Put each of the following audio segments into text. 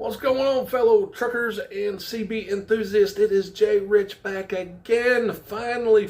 What's going on, fellow truckers and CB enthusiasts? It is Jay Rich back again. Finally,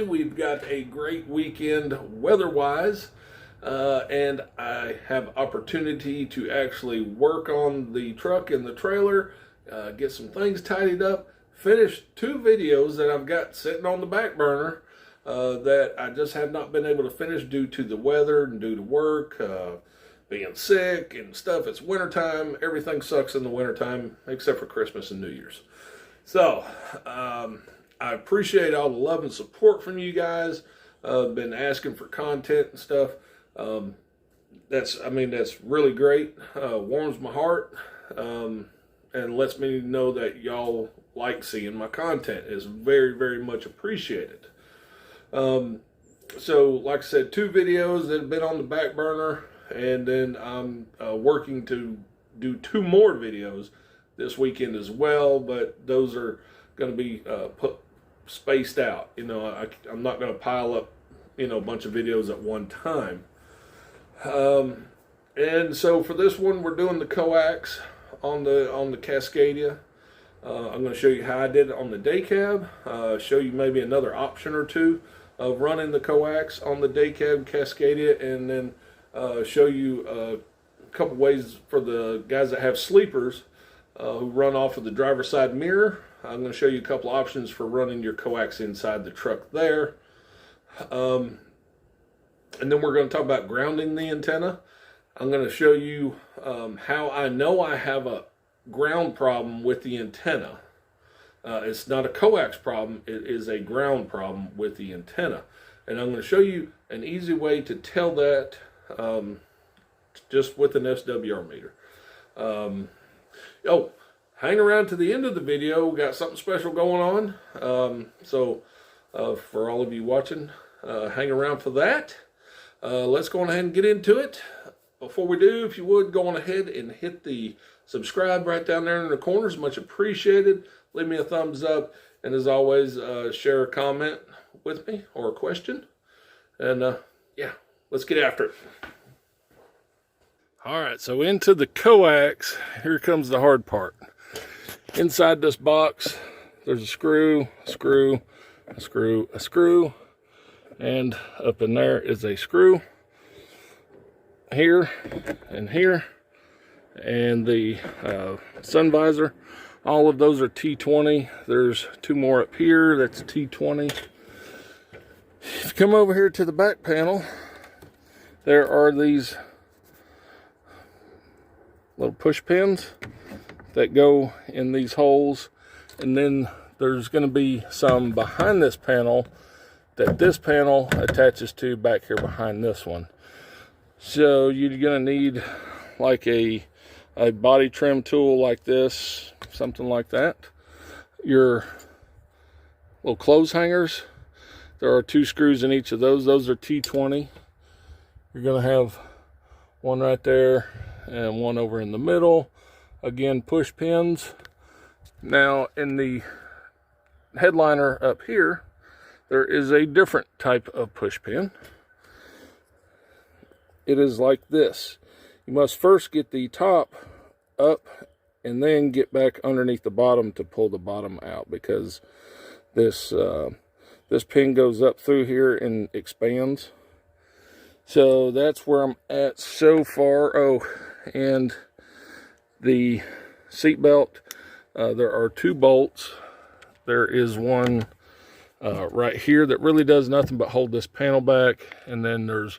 we've got a great weekend weather-wise, and I have opportunity to actually work on the truck and the trailer, get some things tidied up, finish two videos that I've got sitting on the back burner that I just have not been able to finish due to the weather and due to work. Being sick and stuff. It's wintertime. Everything sucks in the wintertime except for Christmas and New Year's. So, I appreciate all the love and support from you guys. Been asking for content and stuff. That's really great. Warms my heart and lets me know that y'all like seeing my content. It's very much appreciated. So, like I said, two videos that have been on the back burner. And then I'm working to do two more videos this weekend as well, but those are going to be spaced out. You know, I'm not going to pile up, a bunch of videos at one time. And so for this one, we're doing the coax on the Cascadia. I'm going to show you how I did it on the day cab. Show you maybe another option or two of running the coax on the day cab Cascadia, and then show you a couple ways for the guys that have sleepers who run off of the driver's side mirror. I'm going to show you a couple options for running your coax inside the truck there. And then we're going to talk about grounding the antenna. I'm going to show you how I know I have a ground problem with the antenna. It's not a coax problem, it is a ground problem with the antenna. And I'm going to show you an easy way to tell that just with an SWR meter. Hang around to the end of the video. We got something special going on. So for all of you watching, hang around for that. Let's go on ahead and get into it. Before we do, if you would, go on ahead and hit the subscribe right down there in the corners. Much appreciated. Leave me a thumbs up. And as always, share a comment with me or a question. And yeah. Let's get after it. All right, so into the coax, here comes the hard part. Inside this box, there's a screw, a screw, and up in there is a screw here and here, and the sun visor. All of those are T20. There's two more up here, that's T20. If you come over here to the back panel, there are these little push pins that go in these holes, and then there's going to be some behind this panel that this panel attaches to back here behind this one. So you're going to need like a body trim tool like this, something like that. Your little clothes hangers, there are two screws in each of those. Those are T20. You're going to have one right there and one over in the middle. Again, push pins. Now, in the headliner up here, there is a different type of push pin. It is like this. You must first get the top up and then get back underneath the bottom to pull the bottom out, because this pin goes up through here and expands. So that's where I'm at so far. Oh, and the seat belt, there are two bolts. There is one right here that really does nothing but hold this panel back, and then there's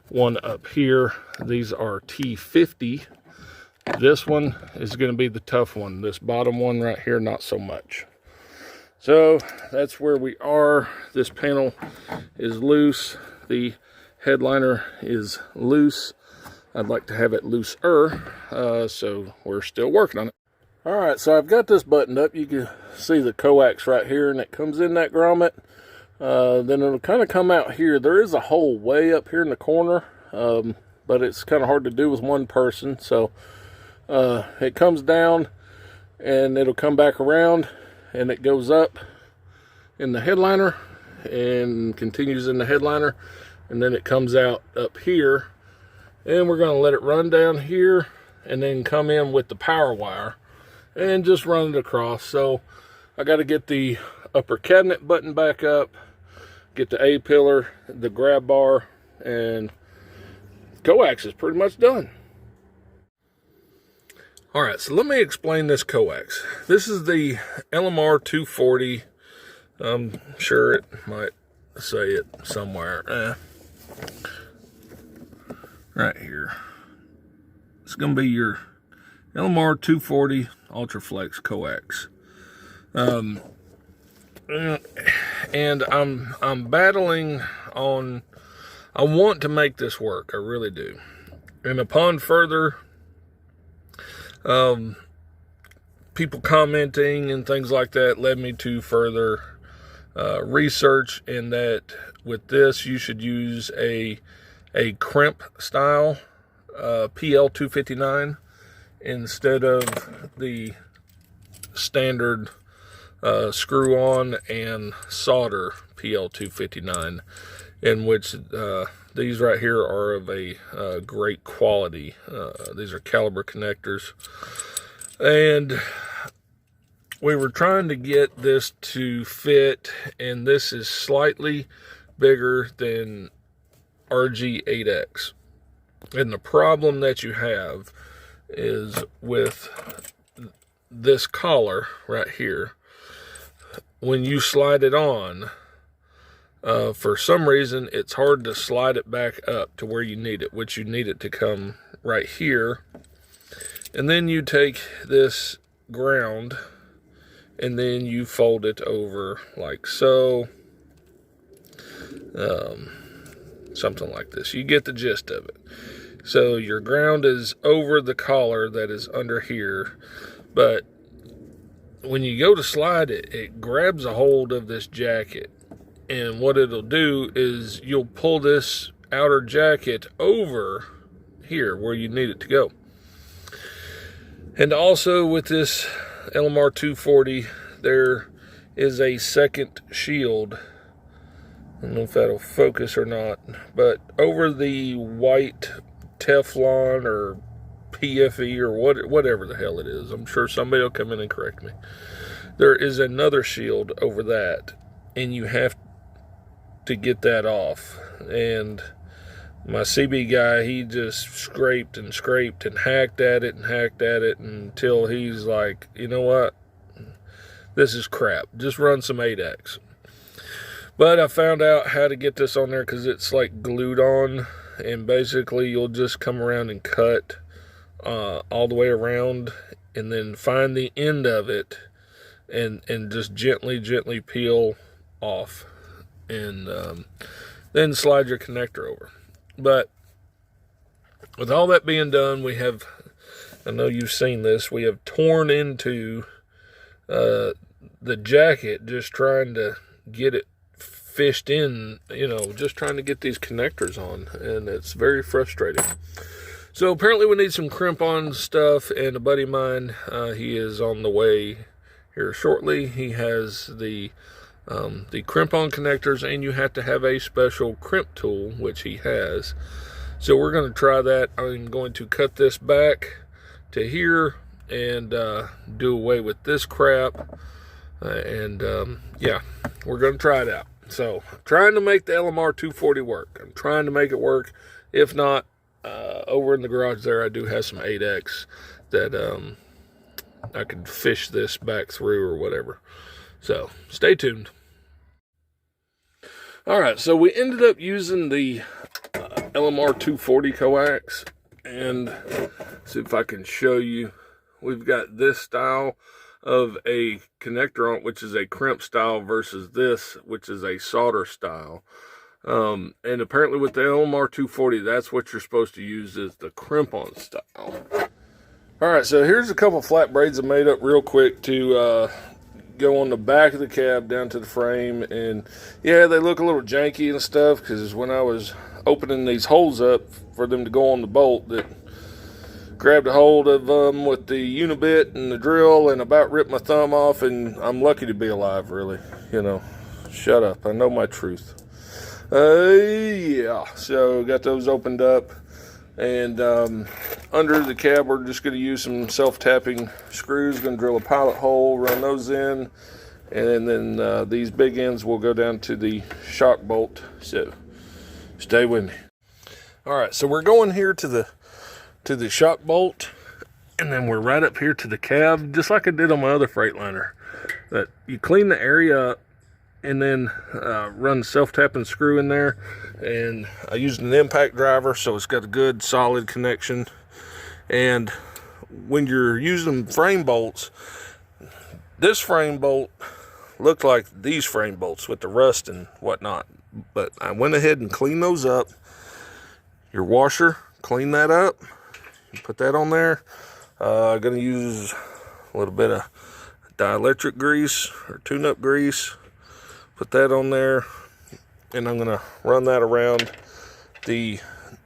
one up here. These are T50. This one is going to be the tough one. This bottom one right here, not so much. So that's where we are. This panel is loose. The headliner is loose. I'd like to have it looser, so we're still working on it. All right, so I've got this buttoned up. You can see the coax right here, and it comes in that grommet. Then it'll kind of come out here. There is a hole way up here in the corner, but it's kind of hard to do with one person. So it comes down, and it'll come back around, and it goes up in the headliner and continues in the headliner. And then it comes out up here, and we're going to let it run down here. and then come in with the power wire and just run it across. So I got to get the upper cabinet button back up, get the A-pillar, the grab bar, and coax is pretty much done. All right, so let me explain this coax. This is the LMR 240. I'm sure it might say it somewhere. Right here. It's going to be your LMR 240 Ultraflex coax. And I'm battling on, I want to make this work, I really do. And upon further people commenting and things like that led me to further research, in that with this you should use a Crimp style PL 259 instead of the standard screw on and solder PL 259, in which these right here are of a great quality. These are caliber connectors, and we were trying to get this to fit, and this is slightly bigger than RG8X. And the problem that you have is with this collar right here, when you slide it on, for some reason it's hard to slide it back up to where you need it, which you need it to come right here. And then you take this ground and then you fold it over like so, something like this. You get the gist of it. So your ground is over the collar that is under here, but when you go to slide it, it grabs a hold of this jacket, and what it'll do is you'll pull this outer jacket over here where you need it to go. And also with this LMR 240, there is a second shield. I don't know if that'll focus or not, but over the white Teflon or PFE or whatever the hell it is, I'm sure somebody will come in and correct me. There is another shield over that, and you have to get that off. And my CB guy, he just scraped and scraped and hacked at it until he's like, you know what, this is crap, just run some 8X. But I found out how to get this on there, because it's like glued on, and basically you'll just come around and cut all the way around, and then find the end of it and just gently peel off, and then slide your connector over. But with all that being done, we have, I know you've seen this, we have torn into the jacket just trying to get it fished in, you know, just trying to get these connectors on, and it's very frustrating. So apparently we need some crimp on stuff, and a buddy of mine, he is on the way here shortly. He has the crimp on connectors, and you have to have a special crimp tool, which he has. So we're going to try that. I'm going to cut this back to here and do away with this crap, yeah, we're going to try it out. So I'm trying to make the LMR 240 work. I'm trying to make it work. If not, over in the garage there, I do have some 8X that I could fish this back through or whatever. So stay tuned. All right, so we ended up using the LMR 240 coax, and see if I can show you. We've got this style of a connector on it, which is a crimp style, versus this, which is a solder style. And apparently with the LMR 240, that's what you're supposed to use, is the crimp on style. All right, so here's a couple flat braids I made up real quick to go on the back of the cab down to the frame. And yeah, they look a little janky and stuff, because when I was opening these holes up for them to go on the bolt, that grabbed a hold of them with the unibit and the drill and about ripped my thumb off, and I'm lucky to be alive, really. You know, shut up, I know my truth. Yeah, so got those opened up. And under the cab, we're just going to use some self-tapping screws. Going to drill a pilot hole, run those in, and then these big ends will go down to the shock bolt. So stay with me. All right, so we're going here to the shock bolt, and then we're right up here to the cab, just like I did on my other Freightliner. That you clean the area up, and then run self-tapping screw in there. And I used an impact driver, so it's got a good solid connection. And when you're using frame bolts, this frame bolt looked like these frame bolts with the rust and whatnot, but I went ahead and cleaned those up. Your washer, clean that up, put that on there. I'm gonna use a little bit of dielectric grease or tune-up grease, put that on there, and I'm gonna run that around the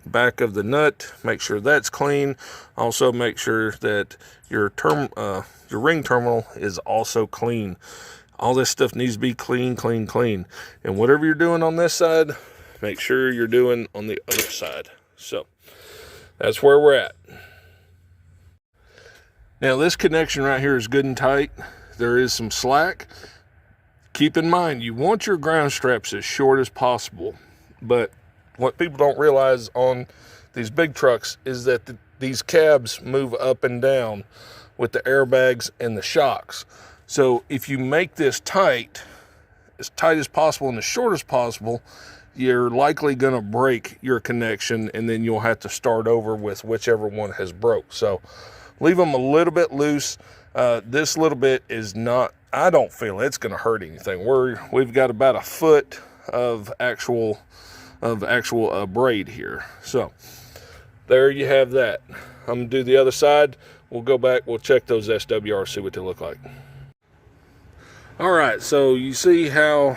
back of the nut, make sure that's clean. Also make sure that your ring terminal is also clean. All this stuff needs to be clean. And whatever you're doing on this side, make sure you're doing on the other side. So that's where we're at. Now this connection right here is good and tight. There is some slack. Keep in mind, you want your ground straps as short as possible, but what people don't realize on these big trucks is that these cabs move up and down with the airbags and the shocks. So if you make this tight as possible and as short as possible, you're likely going to break your connection, and then you'll have to start over with whichever one has broke. So leave them a little bit loose. This little bit is not, I don't feel it's going to hurt anything. We've got about a foot of actual braid here. So there you have that. I'm gonna do the other side. We'll go back, we'll check those SWRs, see what they look like. All right, so you see how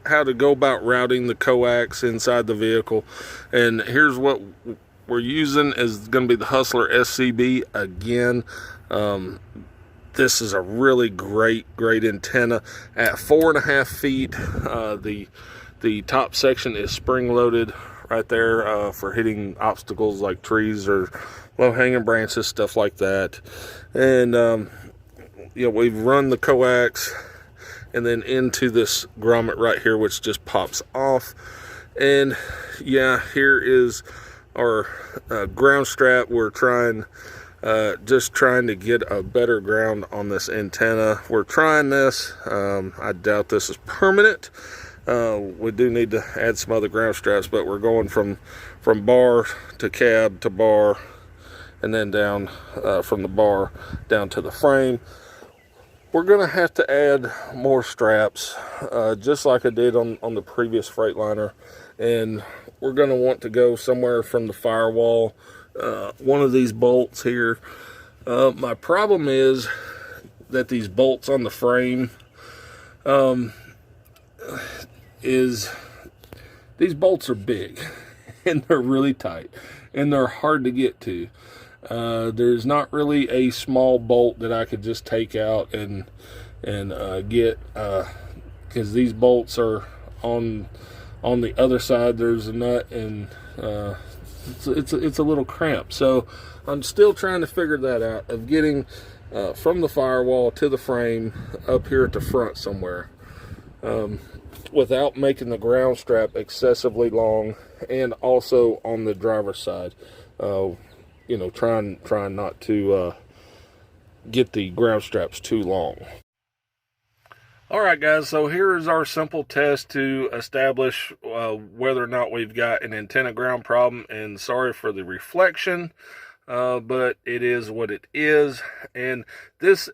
to go about routing the coax inside the vehicle, and here's what we're using is going to be the Hustler SCB again. This is a really great antenna at 4.5 feet. The top section is spring loaded right there for hitting obstacles like trees or low hanging branches, stuff like that. And we've run the coax and then into this grommet right here, which just pops off. And yeah, here is our ground strap. We're just trying to get a better ground on this antenna. We're trying this. I doubt this is permanent. We do need to add some other ground straps, but we're going from bar to cab to bar, and then down from the bar down to the frame. We're gonna have to add more straps, just like I did on the previous Freightliner, and we're gonna want to go somewhere from the firewall, one of these bolts here. My problem is that these bolts on the frame, these bolts are big and they're really tight and they're hard to get to. There's not really a small bolt that I could just take out and get, because these bolts are on the other side. There's a nut, and it's a little cramped. So I'm still trying to figure that out, of getting from the firewall to the frame up here at the front somewhere, without making the ground strap excessively long, and also on the driver's side, trying not to get the ground straps too long. All right, guys, so here is our simple test to establish whether or not we've got an antenna ground problem. And sorry for the reflection, but it is what it is. And this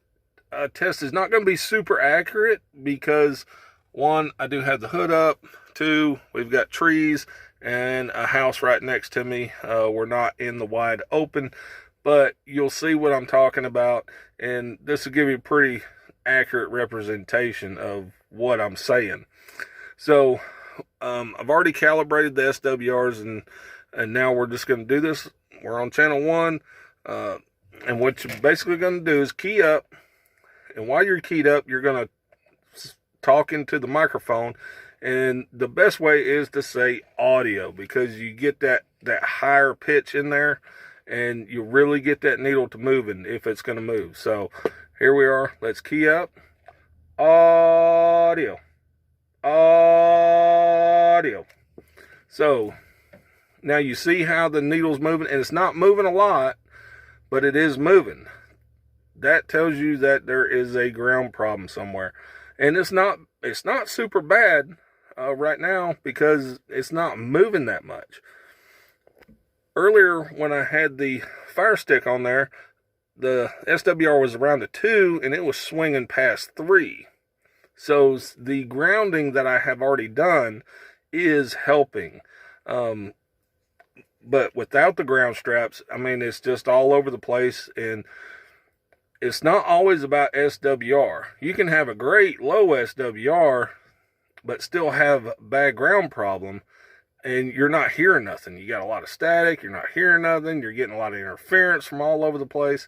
test is not going to be super accurate because, one, I do have the hood up. Two, we've got trees and a house right next to me. We're not in the wide open, but you'll see what I'm talking about, and this will give you a pretty accurate representation of what I'm saying. So I've already calibrated the SWRs, and now we're just going to do this. We're on channel 1, and what you're basically going to do is key up, and while you're keyed up, you're going to talk into the microphone. And the best way is to say audio, because you get that that higher pitch in there, and you really get that needle to moving if it's going to move. So here we are. Let's key up. Audio. So now you see how the needle's moving, and it's not moving a lot, but it is moving. That tells you that there is a ground problem somewhere, and it's not super bad right now because it's not moving that much. Earlier when I had the fire stick on there, the SWR was around a 2 and it was swinging past 3. So the grounding that I have already done is helping. But without the ground straps, I mean, it's just all over the place, and it's not always about SWR. You can have a great low SWR, but still have bad ground problem, and you're not hearing nothing. You got a lot of static, you're not hearing nothing, you're getting a lot of interference from all over the place.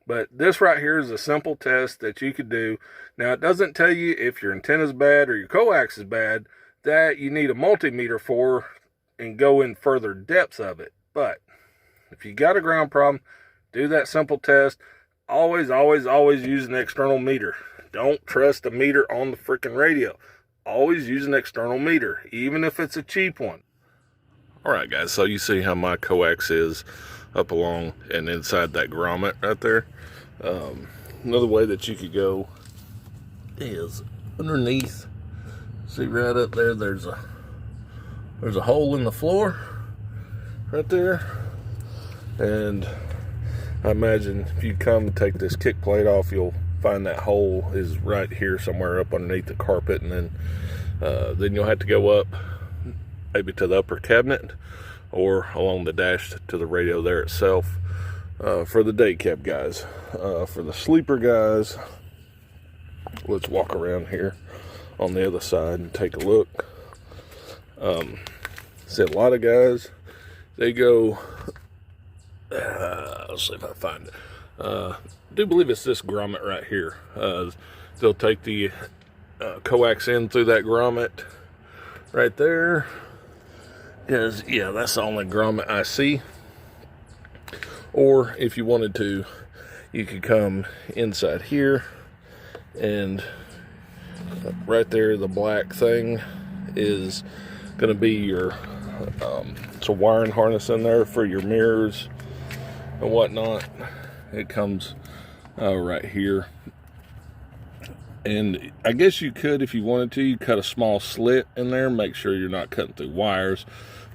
But this right here is a simple test that you could do. Now, it doesn't tell you if your antenna is bad or your coax is bad that you need a multimeter for and go in further depths of it. But if you got a ground problem, do that simple test. Always use an external meter. Don't trust a meter on the freaking radio. Always use an external meter, even if it's a cheap one. All right, guys, so you see how my coax is up along and inside that grommet right there. Another way that you could go is underneath. See right up there, there's a hole in the floor right there, and I imagine if you come and take this kick plate off, you'll find that hole is right here somewhere up underneath the carpet, and then you'll have to go up maybe to the upper cabinet or along the dash to the radio there itself for the day cab guys. For the sleeper guys, let's walk around here on the other side and take a look. See, a lot of guys, they go, let's see if I find it. I do believe it's this grommet right here. They'll take the coax in through that grommet right there. Because, yeah, that's the only grommet I see. Or if you wanted to, you could come inside here, and right there, the black thing is going to be your it's a wiring harness in there for your mirrors and whatnot. It comes right here, and I guess you could, if you wanted to, you cut a small slit in there, make sure you're not cutting through wires,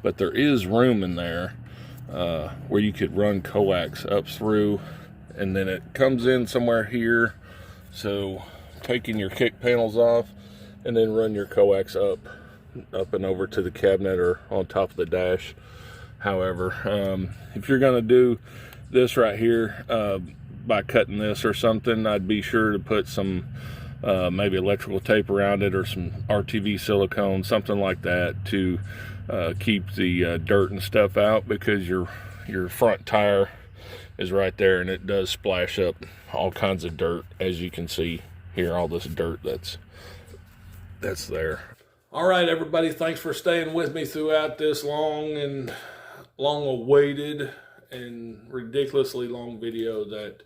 but there is room in there where you could run coax up through, and then it comes in somewhere here. So taking your kick panels off and then run your coax up and over to the cabinet or on top of the dash. However, if you're going to do this right here by cutting this or something, I'd be sure to put some maybe electrical tape around it or some RTV silicone, something like that, to keep the dirt and stuff out, because your front tire is right there, and it does splash up all kinds of dirt, as you can see here, all this dirt that's there. All right, everybody, thanks for staying with me throughout this long awaited and ridiculously long video that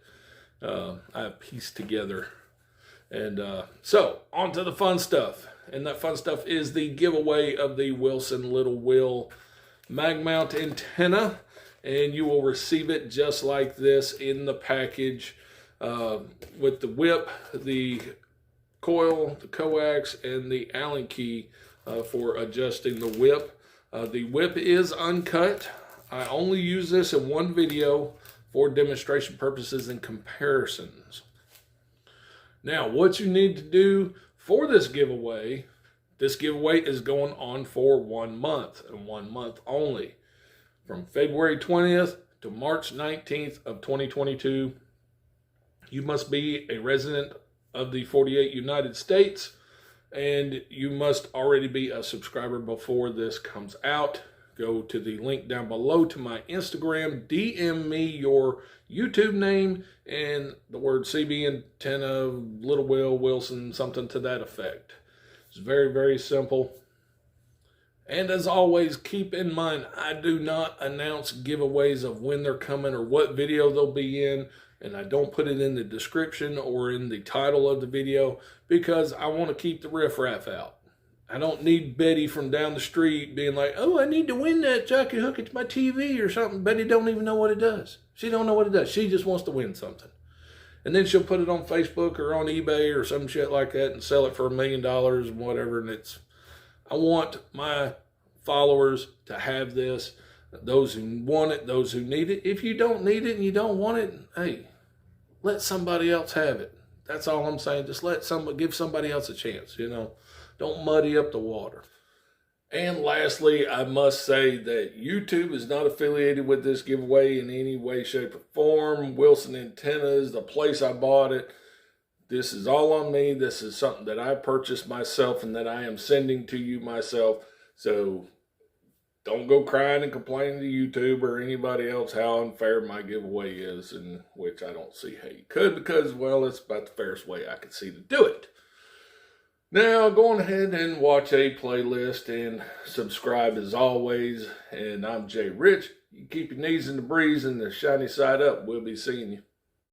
I have pieced together. And so on to the fun stuff, and that fun stuff is the giveaway of the Wilson Little Will mag mount antenna, and you will receive it just like this in the package with the whip, the coil, the coax, and the Allen key for adjusting the whip. The whip is uncut. I only use this in one video for demonstration purposes and comparisons. Now, what you need to do for this giveaway is going on for 1 month, and 1 month only. From February 20th to March 19th of 2022, you must be a resident of the 48 United States, and you must already be a subscriber before this comes out. Go to the link down below to my Instagram, DM me your YouTube name and the word CB antenna, Little Will, Wilson, something to that effect. It's very, very simple. And as always, keep in mind, I do not announce giveaways of when they're coming or what video they'll be in. And I don't put it in the description or in the title of the video because I want to keep the riffraff out. I don't need Betty from down the street being like, oh, I need to win that so I can hook it to my TV or something. Betty don't even know what it does. She don't know what it does. She just wants to win something. And then she'll put it on Facebook or on eBay or some shit like that and sell it for $1 million and whatever. And I want my followers to have this. Those who want it, those who need it. If you don't need it and you don't want it, hey, let somebody else have it. That's all I'm saying. Just give somebody else a chance, you know. Don't muddy up the water. And lastly, I must say that YouTube is not affiliated with this giveaway in any way, shape, or form. Wilson Antennas, the place I bought it. This is all on me. This is something that I purchased myself and that I am sending to you myself. So don't go crying and complaining to YouTube or anybody else how unfair my giveaway is, in which I don't see how you could because, well, it's about the fairest way I could see to do it. Now, go on ahead and watch a playlist and subscribe as always. And I'm Jay Rich. You keep your knees in the breeze and the shiny side up. We'll be seeing you.